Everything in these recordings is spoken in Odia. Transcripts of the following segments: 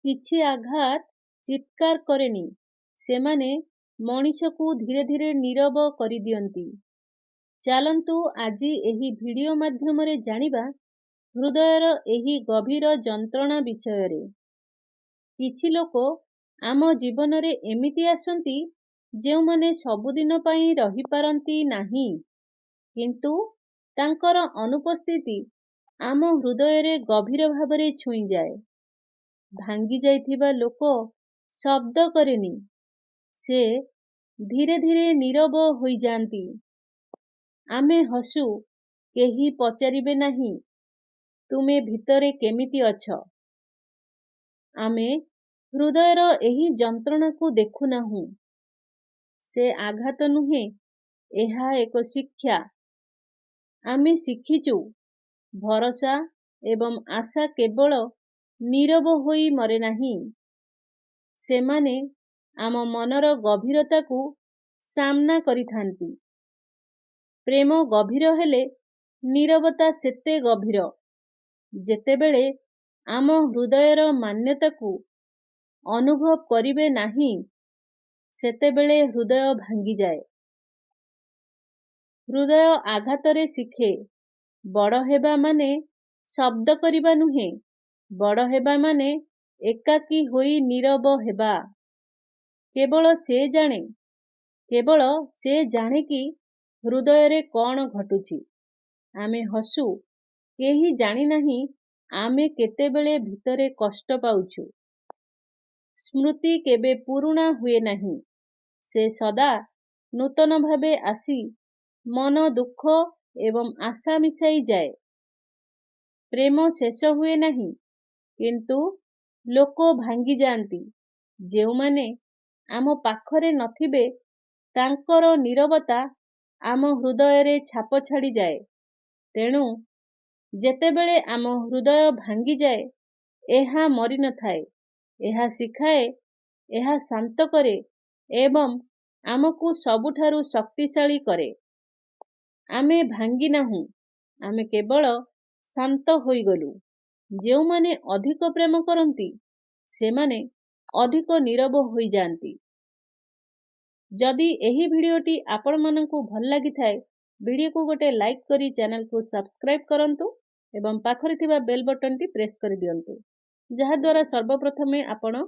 କିଛି ଆଘାତ ଚିତ୍କାର କରେନି, ସେମାନେ ମଣିଷକୁ ଧୀରେ ଧୀରେ ନୀରବ କରିଦିଅନ୍ତି। ଚାଲନ୍ତୁ ଆଜି ଏହି ଭିଡ଼ିଓ ମାଧ୍ୟମରେ ଜାଣିବା ହୃଦୟର ଏହି ଗଭୀର ଯନ୍ତ୍ରଣା ବିଷୟରେ। କିଛି ଲୋକ ଆମ ଜୀବନରେ ଏମିତି ଆସନ୍ତି ଯେଉଁମାନେ ସବୁଦିନ ପାଇଁ ରହିପାରନ୍ତି ନାହିଁ, କିନ୍ତୁ ତାଙ୍କର ଅନୁପସ୍ଥିତି ଆମ ହୃଦୟରେ ଗଭୀର ଭାବରେ ଛୁଇଁଯାଏ। ଭାଙ୍ଗି ଯାଇଥିବା ଲୋକ ଶବ୍ଦ କରେନି, ସେ ଧୀରେ ଧୀରେ ନୀରବ ହୋଇଯାଆନ୍ତି। ଆମେ ହସୁ, କେହି ପଚାରିବେ ନାହିଁ ତୁମେ ଭିତରେ କେମିତି ଅଛ। ଆମେ ହୃଦୟର ଏହି ଯନ୍ତ୍ରଣାକୁ ଦେଖୁନାହୁଁ। ସେ ଆଘାତ ନୁହେଁ, ଏହା ଏକ ଶିକ୍ଷା। ଆମେ ଶିଖିଛୁ ଭରସା ଏବଂ ଆଶା କେବଳ ନୀରବ ହୋଇ ମରେ ନାହିଁ। ସେମାନେ ଆମ ମନର ଗଭୀରତାକୁ ସାମ୍ନା କରିଥାନ୍ତି। ପ୍ରେମ ଗଭୀର ହେଲେ ନୀରବତା ସେତେ ଗଭୀର। ଯେତେବେଳେ ଆମ ହୃଦୟର ମାନ୍ୟତାକୁ ଅନୁଭବ କରିବେ ନାହିଁ, ସେତେବେଳେ ହୃଦୟ ଭାଙ୍ଗିଯାଏ। ହୃଦୟ ଆଘାତରେ ଶିଖେ। ବଡ଼ ହେବା ମାନେ ଶବ୍ଦ କରିବା ନୁହେଁ, ବଡ଼ ହେବା ମାନେ ଏକାକୀ ହୋଇ ନୀରବ ହେବା। କେବଳ ସେ ଜାଣେ କି ହୃଦୟରେ କ'ଣ ଘଟୁଛି। ଆମେ ହସୁ, କେହି ଜାଣିନାହିଁ ଆମେ କେତେବେଳେ ଭିତରେ କଷ୍ଟ ପାଉଛୁ। ସ୍ମୃତି କେବେ ପୁରୁଣା ହୁଏ ନାହିଁ, ସେ ସଦା ନୂତନ ଭାବେ ଆସି ମନ ଦୁଃଖ ଏବଂ ଆଶା ମିଶାଇ ଯାଏ। ପ୍ରେମ ଶେଷ ହୁଏ ନାହିଁ, କିନ୍ତୁ ଲୋକ ଭାଙ୍ଗିଯାଆନ୍ତି। ଯେଉଁମାନେ ଆମ ପାଖରେ ନଥିବେ, ତାଙ୍କର ନୀରବତା ଆମ ହୃଦୟରେ ଛାପ ଛାଡ଼ିଯାଏ। ତେଣୁ ଯେତେବେଳେ ଆମ ହୃଦୟ ଭାଙ୍ଗିଯାଏ, ଏହା ମରିନଥାଏ, ଏହା ଶିଖାଏ, ଏହା ଶାନ୍ତ କରେ ଏବଂ ଆମକୁ ସବୁଠାରୁ ଶକ୍ତିଶାଳୀ କରେ। ଆମେ ଭାଙ୍ଗି ନାହୁଁ, ଆମେ କେବଳ ଶାନ୍ତ ହୋଇଗଲୁ। ଯେଉଁମାନେ ଅଧିକ ପ୍ରେମ କରନ୍ତି, ସେମାନେ ଅଧିକ ନୀରବ ହୋଇଯାଆନ୍ତି। ଯଦି ଏହି ଭିଡ଼ିଓଟି ଆପଣମାନଙ୍କୁ ଭଲ ଲାଗିଥାଏ, ଭିଡ଼ିଓକୁ ଗୋଟେ ଲାଇକ୍ କରି ଚ୍ୟାନେଲକୁ ସବସ୍କ୍ରାଇବ୍ କରନ୍ତୁ ଏବଂ ପାଖରେ ଥିବା ବେଲ୍ ବଟନଟି ପ୍ରେସ୍ କରିଦିଅନ୍ତୁ, ଯାହାଦ୍ୱାରା ସର୍ବପ୍ରଥମେ ଆପଣ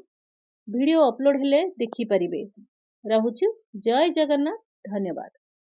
ଭିଡ଼ିଓ ଅପଲୋଡ଼ ହେଲେ ଦେଖିପାରିବେ। ରହୁଛୁ, ଜୟ ଜଗନ୍ନାଥ, ଧନ୍ୟବାଦ।